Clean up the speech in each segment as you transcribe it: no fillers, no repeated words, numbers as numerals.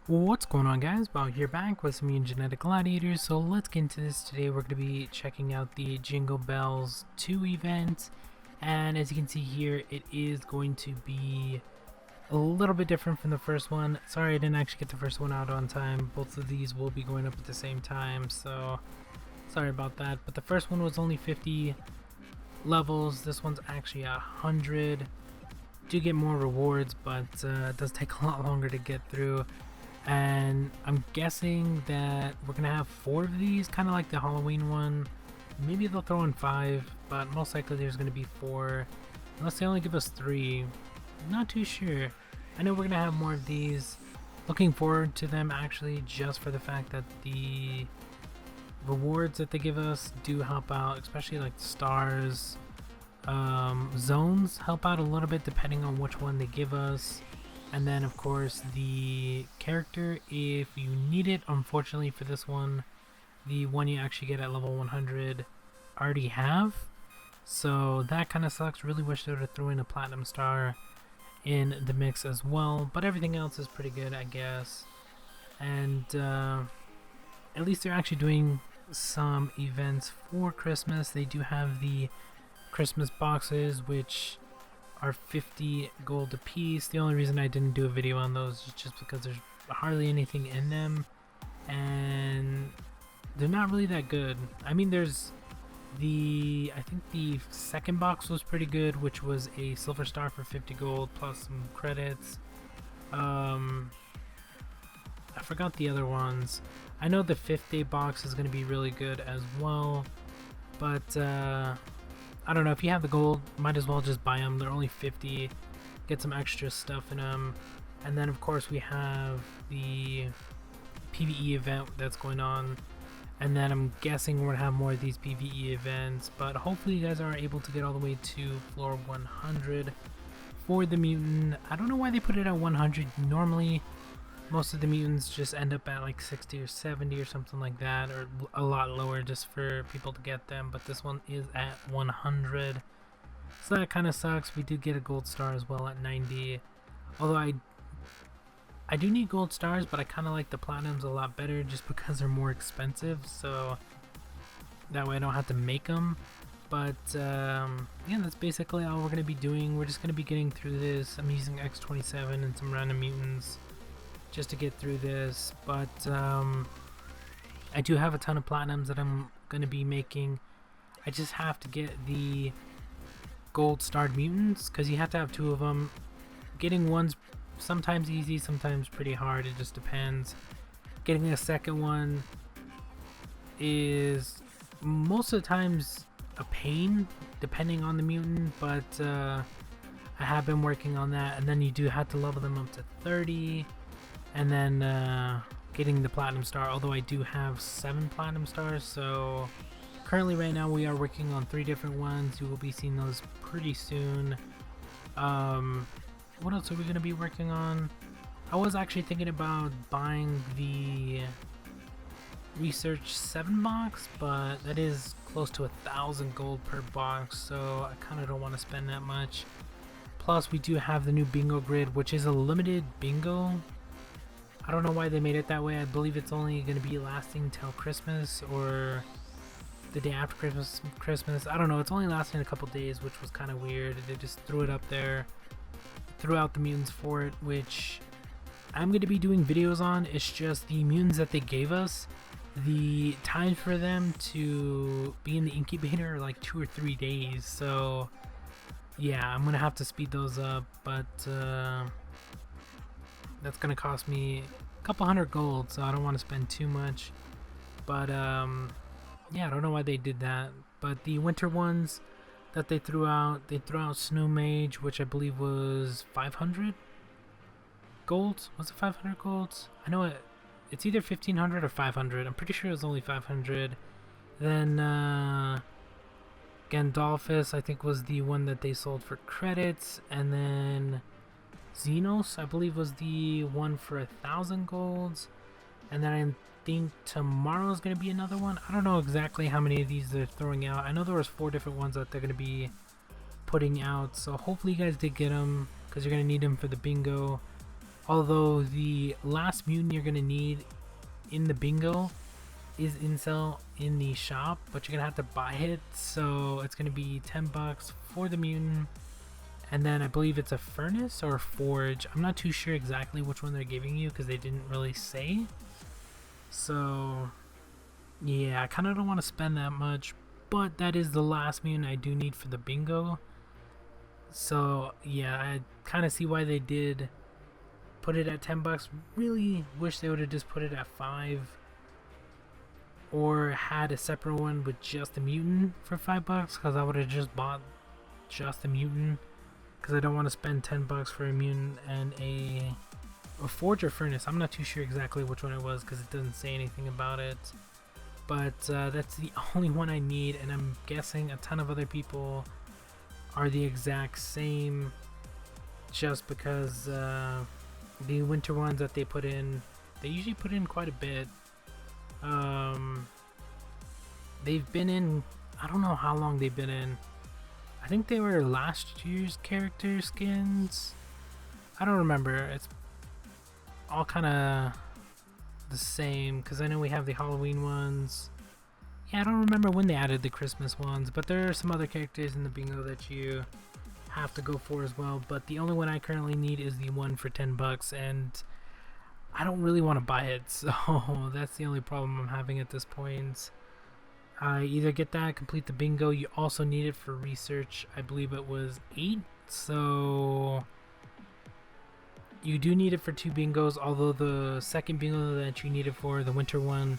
What's going on, guys? Bob here, back with some genetic gladiators. So let's get into this. Today we're going to be checking out the Jingle Bells 2 event, and as you can see here, it is going to be a little bit different from the first one. Sorry I didn't actually get the first one out on time. Both of these will be going up at the same time, so sorry about that. But the first one was only 50 levels. This one's actually 100. Do get more rewards, but it does take a lot longer to get through. And I'm guessing that we're gonna have 4 of these, kind of like the Halloween one. Maybe they'll throw in 5, but most likely there's gonna be 4, unless they only give us 3. Not too sure. I know we're gonna have more of these. Looking forward to them, actually, just for the fact that the rewards that they give us do help out, especially like the stars. Zones help out a little bit depending on which one they give us. And then of course the character, if you need it. Unfortunately for this one, the one you actually get at level 100 already have, so that kind of sucks. Really wish they would have thrown in a platinum star in the mix as well, but everything else is pretty good, I guess. And at least they're actually doing some events for Christmas. They do have the Christmas boxes, which are 50 gold a piece. The only reason I didn't do a video on those is just because there's hardly anything in them, and they're not really that good. I mean, there's I think the second box was pretty good, which was a silver star for 50 gold plus some credits. I forgot the other ones. I know the 5th day box is going to be really good as well, but I don't know, if you have the gold, might as well just buy them. They're only 50, get some extra stuff in them. And then of course we have the PvE event that's going on, and then I'm guessing we're gonna have more of these PvE events, but hopefully you guys are able to get all the way to floor 100 for the mutant. I don't know why they put it at 100. Normally most of the mutants just end up at like 60 or 70 or something like that, or a lot lower just for people to get them, but this one is at 100, so that kind of sucks. We did get a gold star as well at 90, although I do need gold stars, but I kind of like the platinums a lot better just because they're more expensive, so that way I don't have to make them. But yeah, that's basically all we're going to be doing. We're just going to be getting through this. I'm using X27 and some random mutants just to get through this, but I do have a ton of platinums that I'm going to be making. I just have to get the gold starred mutants, because you have to have 2 of them. Getting one's sometimes easy, sometimes pretty hard, it just depends. Getting a second one is most of the times a pain depending on the mutant, but I have been working on that. And then you do have to level them up to 30, and then getting the platinum star, although I do have 7 platinum stars. So currently right now we are working on 3 different ones. You will be seeing those pretty soon. What else are we going to be working on? I was actually thinking about buying the research 7 box, but that is close to 1,000 gold per box, so I kind of don't want to spend that much. Plus we do have the new bingo grid, which is a limited bingo. I don't know why they made it that way. I believe it's only going to be lasting till Christmas or the day after Christmas. I don't know. It's only lasting a couple days, which was kind of weird. They just threw it up there, threw out the mutants for it, which I'm going to be doing videos on. It's just the mutants that they gave us, the time for them to be in the incubator are like 2 or 3 days. So yeah, I'm going to have to speed those up, but that's gonna cost me a couple hundred gold, so I don't want to spend too much. But yeah, I don't know why they did that. But the winter ones that they threw out Snow Mage, which I believe was 500 gold. Was it 500 gold? I know it's either 1500 or 500. I'm pretty sure it was only 500. Then Gandalfus, I think, was the one that they sold for credits, and then Xenos, I believe, was the one for 1,000 golds, and then I think tomorrow's gonna be another one. I don't know exactly how many of these they're throwing out. I know there was 4 different ones that they're gonna be putting out, so hopefully you guys did get them, because you're gonna need them for the bingo. Although the last mutant you're gonna need in the bingo is incel in the shop, but you're gonna have to buy it, so it's gonna be 10 bucks for the mutant, and then I believe it's a furnace or a forge. I'm not too sure exactly which one they're giving you because they didn't really say. So yeah, I kind of don't want to spend that much, but that is the last mutant I do need for the bingo. So yeah, I kind of see why they did put it at 10 bucks. Really wish they would have just put it at 5, or had a separate one with just the mutant for 5 bucks, because I would have just bought just the mutant, because I don't want to spend 10 bucks for a mutant and a forge or furnace. I'm not too sure exactly which one it was because it doesn't say anything about it, but that's the only one I need, and I'm guessing a ton of other people are the exact same, just because the winter ones that they put in, they usually put in quite a bit. They've been in, I don't know how long they've been in. I think they were last year's character skins. I don't remember. It's all kind of the same, because I know we have the Halloween ones. Yeah, I don't remember when they added the Christmas ones, but there are some other characters in the bingo that you have to go for as well. But the only one I currently need is the one for 10 bucks, and I don't really want to buy it, so that's the only problem I'm having at this point. I either get that, complete the bingo. You also need it for research. I believe it was 8, so you do need it for 2 bingos, although the second bingo that you need it for, the winter one,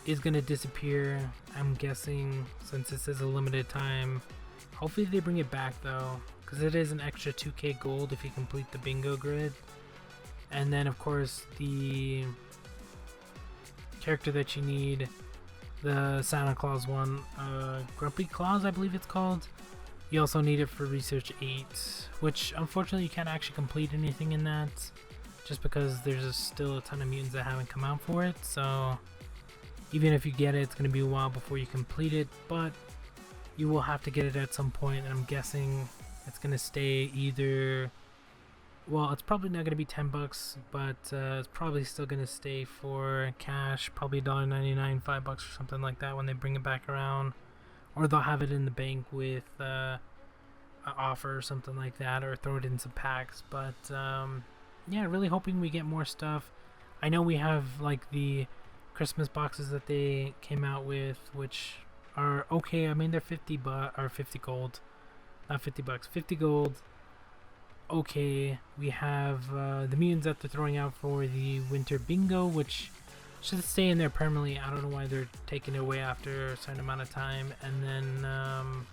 is going to disappear, I'm guessing, since this is a limited time. Hopefully they bring it back though, because it is an extra 2k gold if you complete the bingo grid. And then of course the character that you need, the Santa Claus one, Grumpy Claus I believe it's called, you also need it for research 8, which unfortunately you can't actually complete anything in that, just because there's still a ton of mutants that haven't come out for it. So even if you get it, it's going to be a while before you complete it, but you will have to get it at some point, and I'm guessing it's going to stay either, well, it's probably not going to be 10 bucks, but it's probably still going to stay for cash, probably $1.99, 5 bucks or something like that when they bring it back around, or they'll have it in the bank with an offer or something like that, or throw it in some packs. But yeah, really hoping we get more stuff. I know we have like the Christmas boxes that they came out with, which are okay. I mean, they're 50 gold, not 50 bucks, 50 gold. Okay, we have the mutants that they're throwing out for the winter bingo, which should stay in there permanently. I don't know why they're taking it away after a certain amount of time. And then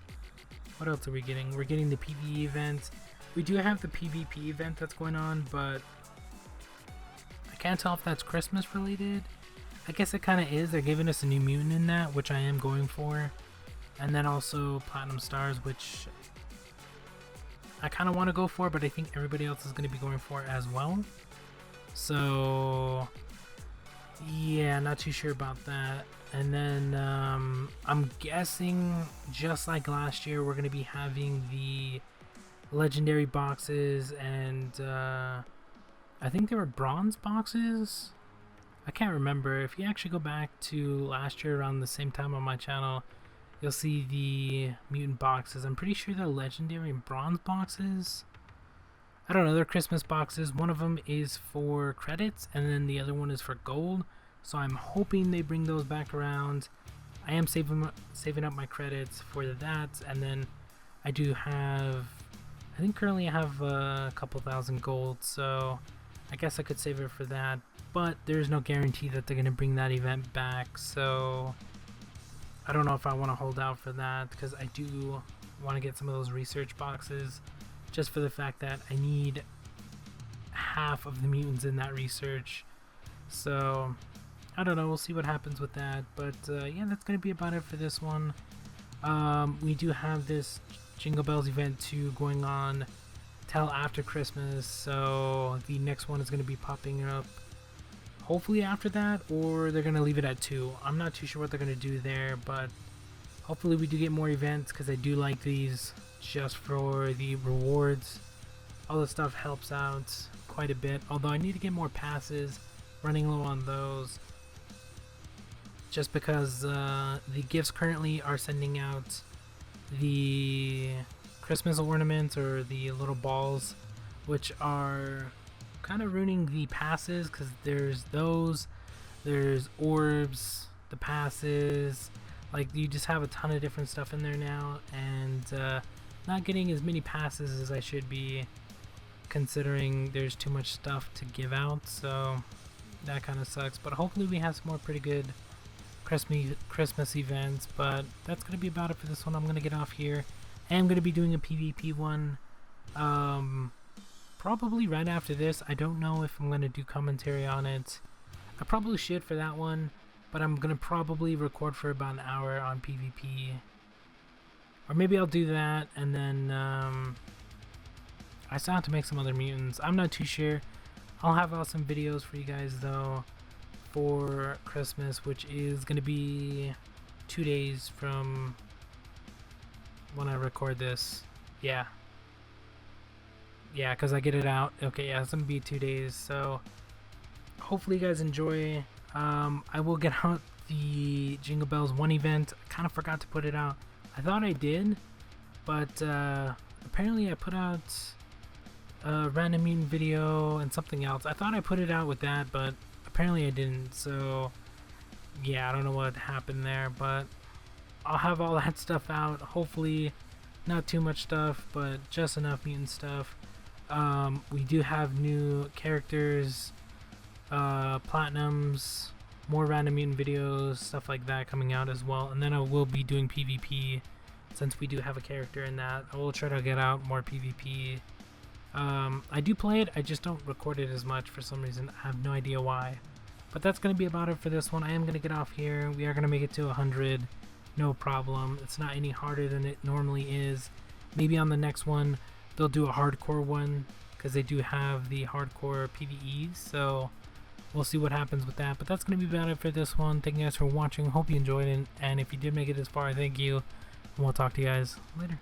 what else are we getting? We're getting the PvE event. We do have the PvP event that's going on, but I can't tell if that's Christmas related. I guess it kind of is. They're giving us a new mutant in that, which I am going for. And then also Platinum Stars, which I kind of want to go for, but I think everybody else is going to be going for as well. So yeah, not too sure about that. And then I'm guessing, just like last year, we're going to be having the legendary boxes, and I think they were bronze boxes. I can't remember. If you actually go back to last year around the same time on my channel, you'll see the mutant boxes. I'm pretty sure they're legendary and bronze boxes. I don't know, they're Christmas boxes. One of them is for credits, and then the other one is for gold. So I'm hoping they bring those back around. I am saving up my credits for that, and then I do have, I think currently I have a couple thousand gold, so I guess I could save it for that. But there's no guarantee that they're going to bring that event back, so I don't know if I want to hold out for that, because I do want to get some of those research boxes, just for the fact that I need half of the mutants in that research. So I don't know, we'll see what happens with that. But yeah, that's going to be about it for this one. We do have this Jingle Bells event 2 going on till after Christmas, so the next one is going to be popping up hopefully after that, or they're going to leave it at 2. I'm not too sure what they're going to do there, but hopefully we do get more events, because I do like these just for the rewards. All the stuff helps out quite a bit, although I need to get more passes, running low on those, just because the gifts currently are sending out the Christmas ornaments or the little balls, which are kind of ruining the passes, because there's those, there's orbs, the passes, like you just have a ton of different stuff in there now, and not getting as many passes as I should be, considering there's too much stuff to give out, so that kind of sucks. But hopefully we have some more pretty good Christmas events. But that's gonna be about it for this one. I'm gonna get off here. I am gonna be doing a PvP one probably right after this. I don't know if I'm gonna do commentary on it. I probably should for that one, but I'm gonna probably record for about an hour on PvP, or maybe I'll do that and then I still have to make some other mutants. I'm not too sure. I'll have out some videos for you guys though for Christmas, which is gonna be 2 days from when I record this. Yeah, because I get it out. Okay, yeah, it's gonna be 2 days, so hopefully you guys enjoy. I will get out the Jingle Bells 1 event. I kind of forgot to put it out. I thought I did, but apparently I put out a random mutant video and something else. I thought I put it out with that, but apparently I didn't, so yeah, I don't know what happened there, but I'll have all that stuff out. Hopefully not too much stuff, but just enough mutant stuff. We do have new characters, platinums, more random mutant videos, stuff like that coming out as well, and then I will be doing PvP since we do have a character in that. I will try to get out more PvP. I do play it, I just don't record it as much for some reason. I have no idea why. But that's going to be about it for this one. I am going to get off here. We are going to make it to 100, no problem. It's not any harder than it normally is. Maybe on the next one they'll do a hardcore one, because they do have the hardcore PvEs, so we'll see what happens with that. But that's going to be about it for this one. Thank you guys for watching. Hope you enjoyed it, and if you did make it this far, thank you, and we'll talk to you guys later.